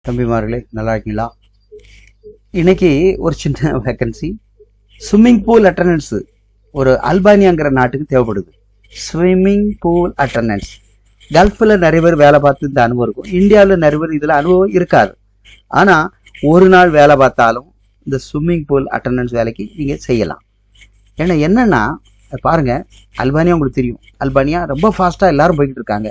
தம்பிமார்களே, நல்லா இருக்கீங்களா? இன்னைக்கு ஒரு சின்ன வேக்கன்சி, ஸ்விம்மிங் பூல் அட்டண்டன்ஸ் ஒரு அல்பானியாங்கிற நாட்டுக்கு தேவைப்படுது. Swimming pool attendance. கல்ஃபில் நிறைய பேர் வேலை பார்த்து இந்த அனுபவம் இருக்கும். இந்தியாவில் நிறைய பேர் இதில் அனுபவம் இருக்காது. ஆனால் ஒரு நாள் வேலை பார்த்தாலும் இந்த ஸ்விம்மிங் பூல் அட்டண்டன்ஸ் வேலைக்கு நீங்கள் செய்யலாம். ஏன்னா என்னன்னா பாருங்க, அல்பானியா உங்களுக்கு தெரியும். அல்பானியா ரொம்ப ஃபாஸ்ட்டாக எல்லாரும் போய்கிட்டு இருக்காங்க.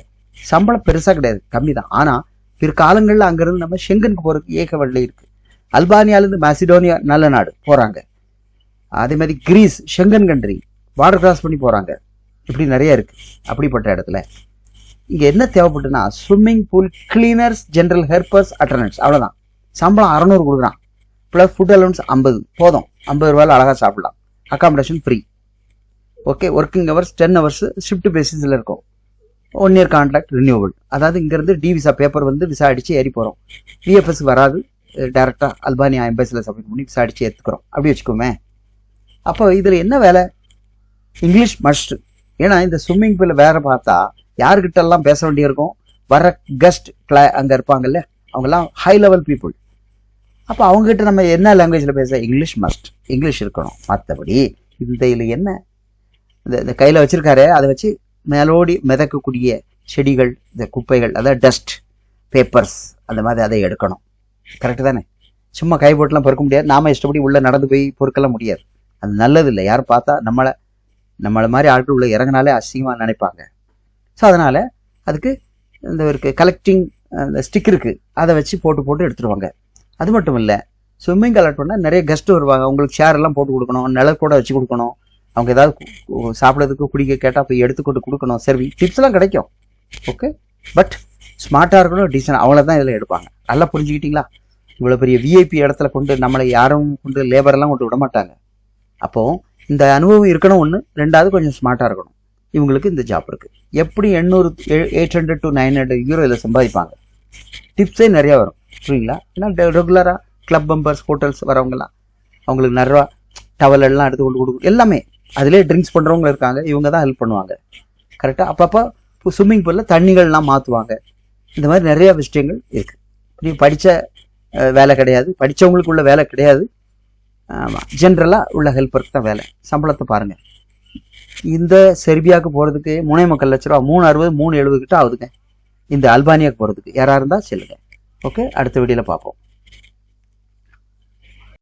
சம்பளம் பெருசாக கிடையாது, கம்மி தான். ஆனால் பிற்காலங்களில் அங்கேருந்து நம்ம ஷெங்கனுக்கு போகிறதுக்கு ஏக வழி இருக்குது. அல்பானியாவிலேருந்து மாசிடோனியா நல்ல நாடு போகிறாங்க. அதே மாதிரி Greece Schengen country border cross பண்ணி போகிறாங்க. இப்படி நிறைய இருக்குது. அப்படிப்பட்ட இடத்துல இங்கே என்ன தேவைப்பட்டுன்னா swimming pool cleaners, general helpers, attendants, அவ்வளோதான். சம்பளம் 600 கொடுக்குறான். ப்ளஸ் ஃபுட் அலவன்ஸ் 50 போதும். 50 ரூபாயில் அழகாக சாப்பிடலாம். Accommodation free. Okay. Working hours 10 hours shift பேசிஸில் இருக்கும். 1 இயர் கான்ட்ராக்ட் ரினியூவல். அதாவது இங்கேருந்து டி விசா பேப்பர் வந்து விசா அடித்து ஏறி போகிறோம். விஎஃப்எஸ் வராது, டேரெக்டாக அல்பானியா எம்பசியில் சப்மிட் பண்ணி விசா அடித்து ஏற்றுக்கிறோம். அப்படி வச்சுக்கோமே. அப்போ இதில் என்ன வேலை? English must. ஏன்னா இந்த ஸ்விம்மிங் பூலில் வேற பார்த்தா யாருக்கிட்டெல்லாம் பேச வேண்டியிருக்கும்? வர கெஸ்ட் அங்கே இருப்பாங்கல்ல, அவங்கெல்லாம் ஹை லெவல் பீப்புள். அப்போ அவங்ககிட்ட நம்ம என்ன லாங்குவேஜில் பேச? English must. இங்கிலீஷ் இருக்கணும். மற்றபடி இந்த இதில் என்ன, இந்த கையில் வச்சுருக்காரு, அதை வச்சு மேலோடி மிதக்கக்கூடிய செடிகள், இந்த குப்பைகள், அதாவது டஸ்ட் பேப்பர்ஸ், அந்த மாதிரி அதை எடுக்கணும். கரெக்டு தானே? சும்மா கை போட்டுலாம் பொறுக்க முடியாது. நாம இஷ்டப்படி உள்ளே நடந்து போய் பொறுக்கலாம் முடியாது. அது நல்லது இல்லை. யாரும் பார்த்தா நம்மளை மாதிரி ஆட்கள் உள்ள இறங்கினாலே அசிங்கமாக நினைப்பாங்க. ஸோ அதனால் அதுக்கு இந்த ஒரு கலெக்டிங் அந்த ஸ்டிக் இருக்குது, அதை வச்சு போட்டு எடுத்துருவாங்க. அது மட்டும் இல்லை, ஸ்விம்மிங் கலெக்ட் பண்ணால் நிறைய கெஸ்ட் வருவாங்க. அவங்களுக்கு சேர் எல்லாம் போட்டு கொடுக்கணும், நிழல் கூட வச்சு கொடுக்கணும். அவங்க ஏதாவது சாப்பிட்றதுக்கு குடிக்க கேட்டால் போய் எடுத்துக்கொண்டு கொடுக்கணும். சர்வீஸ் டிப்ஸ்லாம் கிடைக்கும். ஓகே. பட் ஸ்மார்ட்டாக இருக்கணும், டீசென்ட். அவங்கள தான் இதில் எடுப்பாங்க. நல்லா புரிஞ்சுக்கிட்டீங்களா? இவ்வளோ பெரிய விஐபி இடத்துல கொண்டு நம்மளை யாரும் கொண்டு லேபரெல்லாம் கொண்டு விட மாட்டாங்க. அப்போது இந்த அனுபவம் இருக்கணும் ஒன்று. ரெண்டாவது கொஞ்சம் ஸ்மார்ட்டாக இருக்கணும். இவங்களுக்கு இந்த ஜாப் இருக்குது. எப்படி 800 to 900 யூரோ இதில் சம்பாதிப்பாங்க. டிப்ஸே நிறையா வரும். புரியுங்களா? ஏன்னா ரெகுலராக கிளப் மெம்பர்ஸ், ஹோட்டல்ஸ் வரவங்கலாம் அவங்களுக்கு நிறையா டவல் எல்லாம் எடுத்து கொண்டு கொடுக்கும். எல்லாமே அதிலே ட்ரிங்க்ஸ் பண்ணுறவங்க இருக்காங்க. இவங்க தான் ஹெல்ப் பண்ணுவாங்க. கரெக்டாக அப்பப்போ ஸ்விம்மிங் பூலில் தண்ணிகள்லாம் மாற்றுவாங்க. இந்த மாதிரி நிறையா விஷயங்கள் இருக்குது. இப்படி படித்த வேலை கிடையாது, படித்தவங்களுக்கு உள்ள வேலை கிடையாது. ஆமாம், ஜென்ரலாக உள்ள ஹெல்ப்பருக்கு தான் வேலை. சம்பளத்தை பாருங்கள். இந்த செர்பியாவுக்கு போகிறதுக்கு 3.25 லட்ச ரூபா, 360 370 கிட்ட ஆகுதுங்க. இந்த அல்பானியாவுக்கு போகிறதுக்கு யாராக இருந்தால் சொல்லுங்கள். ஓகே. அடுத்த வீடியோவில் பார்ப்போம்.